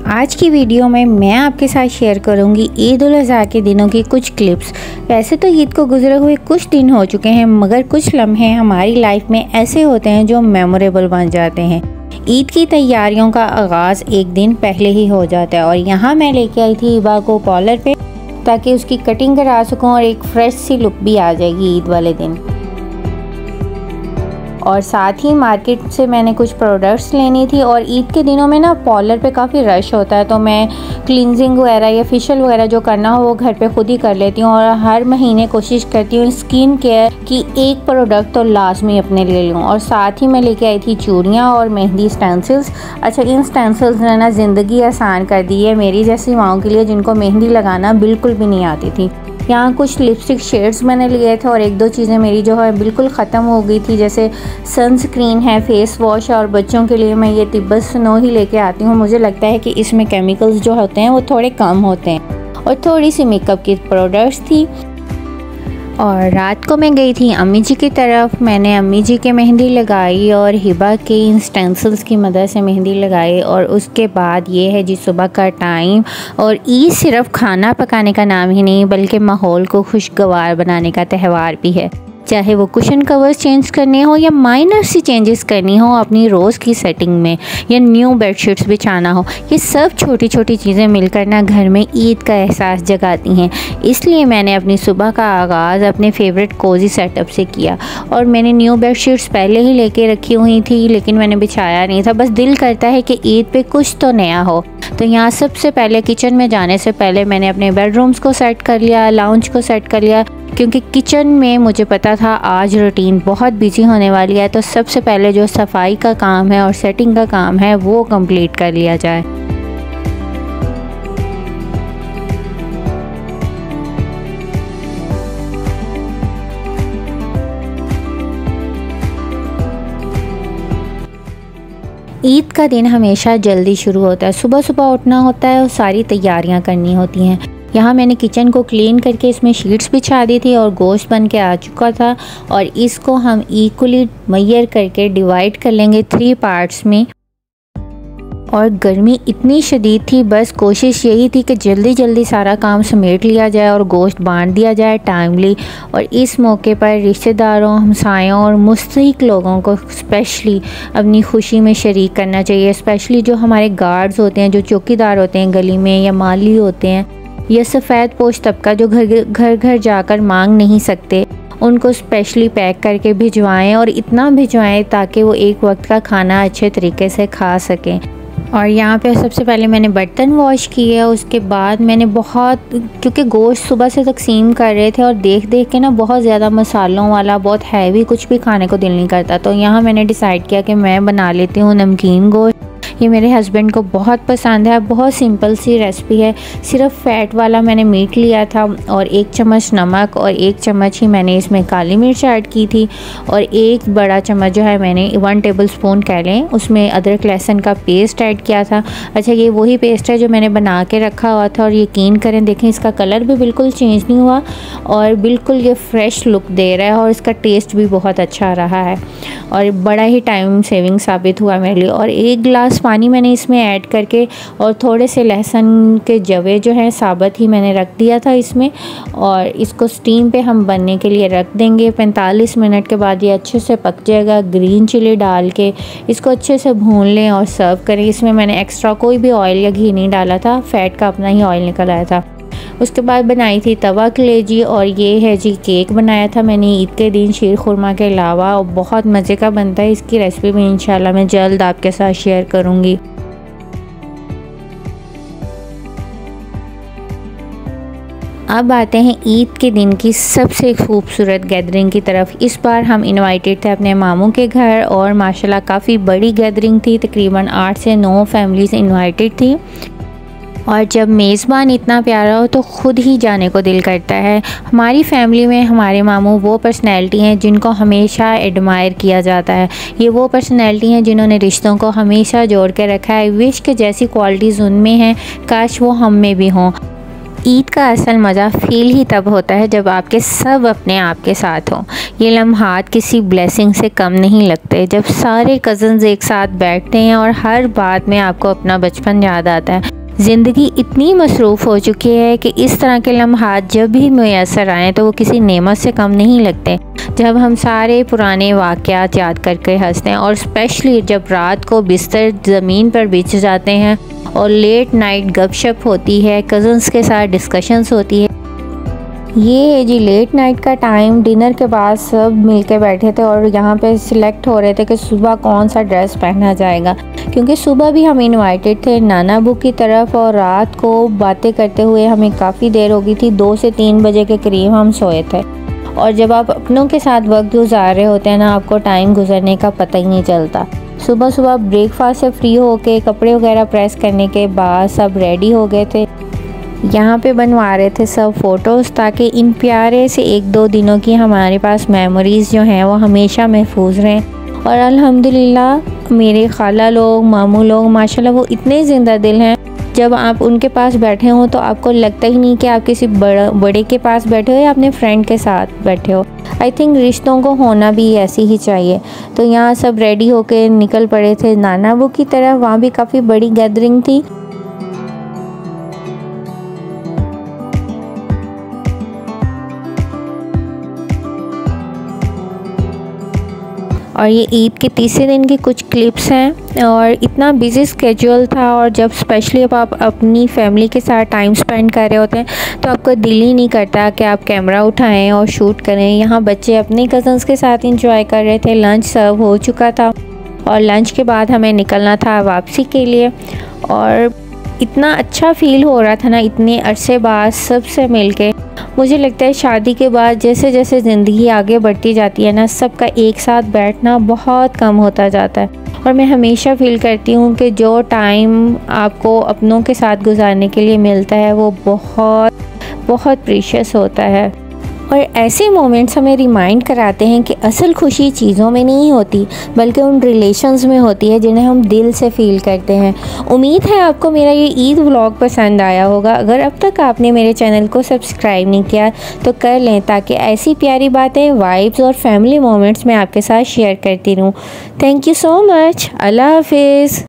आज की वीडियो में मैं आपके साथ शेयर करूंगी ईद उल अज़हा के दिनों की कुछ क्लिप्स। वैसे तो ईद को गुजरे हुए कुछ दिन हो चुके हैं, मगर कुछ लम्हे हमारी लाइफ में ऐसे होते हैं जो मेमोरेबल बन जाते हैं। ईद की तैयारियों का आगाज़ एक दिन पहले ही हो जाता है और यहाँ मैं लेके आई थी हिबा को पार्लर पे ताकि उसकी कटिंग करा सकूँ और एक फ्रेश सी लुक भी आ जाएगी ईद वाले दिन। और साथ ही मार्केट से मैंने कुछ प्रोडक्ट्स लेनी थी और ईद के दिनों में ना पार्लर पे काफ़ी रश होता है, तो मैं क्लींजिंग वगैरह या फेशियल वगैरह जो करना हो वो घर पे खुद ही कर लेती हूँ। और हर महीने कोशिश करती हूँ स्किन केयर की एक प्रोडक्ट तो लाजमी अपने लिए लूँ। और साथ ही मैं लेके आई थी चूड़ियाँ और मेहंदी स्टेंसिल्स। अच्छा, इन स्टेंसिल्स ने ना ज़िंदगी आसान कर दी है मेरी जैसी माओं के लिए जिनको मेहंदी लगाना बिल्कुल भी नहीं आती थी। यहाँ कुछ लिपस्टिक शेड्स मैंने लिए थे और एक दो चीज़ें मेरी जो है बिल्कुल ख़त्म हो गई थी, जैसे सनस्क्रीन है, फेस वॉश, और बच्चों के लिए मैं ये तिब्बत स्नो ही लेके आती हूँ। मुझे लगता है कि इसमें केमिकल्स जो होते हैं वो थोड़े कम होते हैं। और थोड़ी सी मेकअप की प्रोडक्ट्स थी। और रात को मैं गई थी अम्मी जी की तरफ। मैंने अम्मी जी के मेहंदी लगाई और हिबा के इन स्टेंसिल्स की मदद से मेहंदी लगाई। और उसके बाद ये है जी सुबह का टाइम। और ईद सिर्फ खाना पकाने का नाम ही नहीं बल्कि माहौल को खुशगवार बनाने का त्यौहार भी है। चाहे वो कुशन कवर्स चेंज करने हो या माइनर सी चेंजेस करनी हो अपनी रोज़ की सेटिंग में, या न्यू बेडशीट्स बिछाना हो, ये सब छोटी छोटी चीज़ें मिलकर ना घर में ईद का एहसास जगाती हैं। इसलिए मैंने अपनी सुबह का आगाज़ अपने फेवरेट कोजी सेटअप से किया। और मैंने न्यू बेडशीट्स पहले ही लेके रखी हुई थी लेकिन मैंने बिछाया नहीं था। बस दिल करता है कि ईद पे कुछ तो नया हो। तो यहाँ सबसे पहले किचन में जाने से पहले मैंने अपने बेडरूम्स को सेट कर लिया, लाउंज को सेट कर लिया, क्योंकि किचन में मुझे पता था आज रूटीन बहुत बिजी होने वाली है। तो सबसे पहले जो सफाई का काम है और सेटिंग का काम है वो कंप्लीट कर लिया जाए। ईद का दिन हमेशा जल्दी शुरू होता है, सुबह सुबह उठना होता है और सारी तैयारियां करनी होती हैं। यहाँ मैंने किचन को क्लीन करके इसमें शीट्स बिछा दी थी और गोश्त बन के आ चुका था। और इसको हम इक्वली मेजर करके डिवाइड कर लेंगे 3 पार्ट्स में। और गर्मी इतनी शदीद थी, बस कोशिश यही थी कि जल्दी जल्दी सारा काम समेट लिया जाए और गोश्त बांट दिया जाए टाइमली। और इस मौके पर रिश्तेदारों, हमसायों और मुस्तहिक लोगों को स्पेशली अपनी खुशी में शरीक करना चाहिए। स्पेशली जो हमारे गार्ड्स होते हैं, जो चौकीदार होते हैं गली में, या माली होते हैं, या सफ़ेद पोश तबका जो घर घर जाकर मांग नहीं सकते, उनको स्पेशली पैक करके भिजवाएं। और इतना भिजवाएं ताकि वो एक वक्त का खाना अच्छे तरीके से खा सकें। और यहाँ पे सबसे पहले मैंने बर्तन वॉश किए। उसके बाद मैंने क्योंकि गोश्त सुबह से तकसीम कर रहे थे और देख देख के ना बहुत ज़्यादा मसालों वाला, बहुत हैवी कुछ भी खाने को दिल नहीं करता। तो यहाँ मैंने डिसाइड किया कि मैं बना लेती हूँ नमकीन गोश्त। ये मेरे हस्बैंड को बहुत पसंद है। बहुत सिंपल सी रेसिपी है, सिर्फ फैट वाला मैंने मीट लिया था और 1 चम्मच नमक और 1 चम्मच ही मैंने इसमें काली मिर्च ऐड की थी। और 1 बड़ा चम्मच जो है मैंने 1 टेबलस्पून कह लें उसमें अदरक लहसुन का पेस्ट ऐड किया था। अच्छा, ये वही पेस्ट है जो मैंने बना के रखा हुआ था। और यकीन करें, देखें इसका कलर भी बिल्कुल चेंज नहीं हुआ और बिल्कुल ये फ्रेश लुक दे रहा है और इसका टेस्ट भी बहुत अच्छा रहा है और बड़ा ही टाइम सेविंग साबित हुआ मेरे लिए। और 1 गिलास पानी मैंने इसमें ऐड करके और थोड़े से लहसुन के जवे जो हैं साबुत ही मैंने रख दिया था इसमें। और इसको स्टीम पे हम बनने के लिए रख देंगे। 45 मिनट के बाद ये अच्छे से पक जाएगा। ग्रीन चिली डाल के इसको अच्छे से भून लें और सर्व करें। इसमें मैंने एक्स्ट्रा कोई भी ऑयल या घी नहीं डाला था, फैट का अपना ही ऑयल निकल आया था। उसके बाद बनाई थी तवा कलेजी। और ये है जी केक बनाया था मैंने ईद के दिन शीर खुरमा के अलावा, और बहुत मज़े का बनता है। इसकी रेसिपी भी इंशाल्लाह मैं जल्द आपके साथ शेयर करूँगी। अब आते हैं ईद के दिन की सबसे खूबसूरत गैदरिंग की तरफ। इस बार हम इनवाइटेड थे अपने मामू के घर और माशाल्लाह काफ़ी बड़ी गैदरिंग थी, तकरीबन 8 से 9 फैमिलीज़ इनवाइटेड थी। और जब मेज़बान इतना प्यारा हो तो ख़ुद ही जाने को दिल करता है। हमारी फैमिली में हमारे मामू वो पर्सनैलिटी हैं जिनको हमेशा एडमायर किया जाता है। ये वो पर्सनैलिटी हैं जिन्होंने रिश्तों को हमेशा जोड़ के रखा है। विश के जैसी क्वालिटीज़ उनमें हैं, काश वो हम में भी हों। ईद का असल मज़ा फ़ील ही तब होता है जब आपके सब अपने आप के साथ हों। ये लम्हात किसी ब्लेसिंग से कम नहीं लगते। जब सारे कज़न्स एक साथ बैठते हैं और हर बात में आपको अपना बचपन याद आता है, ज़िंदगी इतनी मसरूफ़ हो चुकी है कि इस तरह के लम्हात जब भी मैसर आएँ तो वो किसी नेमत से कम नहीं लगते। जब हम सारे पुराने वाक़यात याद करके हंसते हैं और स्पेशली जब रात को बिस्तर ज़मीन पर बिछ जाते हैं और लेट नाइट गपशप होती है, कज़न्स के साथ डिस्कशंस होती है। ये है जी लेट नाइट का टाइम। डिनर के बाद सब मिलके बैठे थे और यहाँ पे सिलेक्ट हो रहे थे कि सुबह कौन सा ड्रेस पहना जाएगा, क्योंकि सुबह भी हम इनवाइटेड थे नाना अबू की तरफ और रात को बातें करते हुए हमें काफ़ी देर हो गई थी। 2 से 3 बजे के करीब हम सोए थे। और जब आप अपनों के साथ वक्त गुजार रहे होते हैं ना, आपको टाइम गुजरने का पता ही नहीं चलता। सुबह सुबह ब्रेकफास्ट से फ्री होके कपड़े वगैरह प्रेस करने के बाद सब रेडी हो गए थे। यहाँ पे बनवा रहे थे सब फ़ोटोज़, ताकि इन प्यारे से 1-2 दिनों की हमारे पास मेमोरीज़ जो हैं वो हमेशा महफूज रहें। और अल्हम्दुलिल्लाह मेरे खाला लोग, मामू लोग माशाल्लाह वो इतने ज़िंदा दिल हैं। जब आप उनके पास बैठे हों तो आपको लगता ही नहीं कि आप किसी बड़े के पास बैठे हो या अपने फ्रेंड के साथ बैठे हो। आई थिंक रिश्तों को होना भी ऐसी ही चाहिए। तो यहाँ सब रेडी होके निकल पड़े थे नाना अबू की तरफ। वहाँ भी काफ़ी बड़ी गैदरिंग थी। और ये ईद के तीसरे दिन की कुछ क्लिप्स हैं। और इतना बिजी स्केड्यूल था, और जब स्पेशली अब आप अपनी फैमिली के साथ टाइम स्पेंड कर रहे होते हैं तो आपको दिल ही नहीं करता कि आप कैमरा उठाएं और शूट करें। यहाँ बच्चे अपने कज़न्स के साथ इंजॉय कर रहे थे। लंच सर्व हो चुका था और लंच के बाद हमें निकलना था वापसी के लिए। और इतना अच्छा फ़ील हो रहा था ना, इतने अरसे बाद सबसे मिलके। मुझे लगता है शादी के बाद जैसे जैसे ज़िंदगी आगे बढ़ती जाती है ना, सबका एक साथ बैठना बहुत कम होता जाता है। और मैं हमेशा फ़ील करती हूँ कि जो टाइम आपको अपनों के साथ गुजारने के लिए मिलता है वो बहुत बहुत प्रीशियस होता है। और ऐसे मोमेंट्स हमें रिमाइंड कराते हैं कि असल खुशी चीज़ों में नहीं होती, बल्कि उन रिलेशंस में होती है जिन्हें हम दिल से फ़ील करते हैं। उम्मीद है आपको मेरा ये ईद व्लॉग पसंद आया होगा। अगर अब तक आपने मेरे चैनल को सब्सक्राइब नहीं किया तो कर लें, ताकि ऐसी प्यारी बातें, वाइब्स और फैमिली मोमेंट्स मैं आपके साथ शेयर करती रहूँ। Thank you so much. अल्लाह हाफिज़।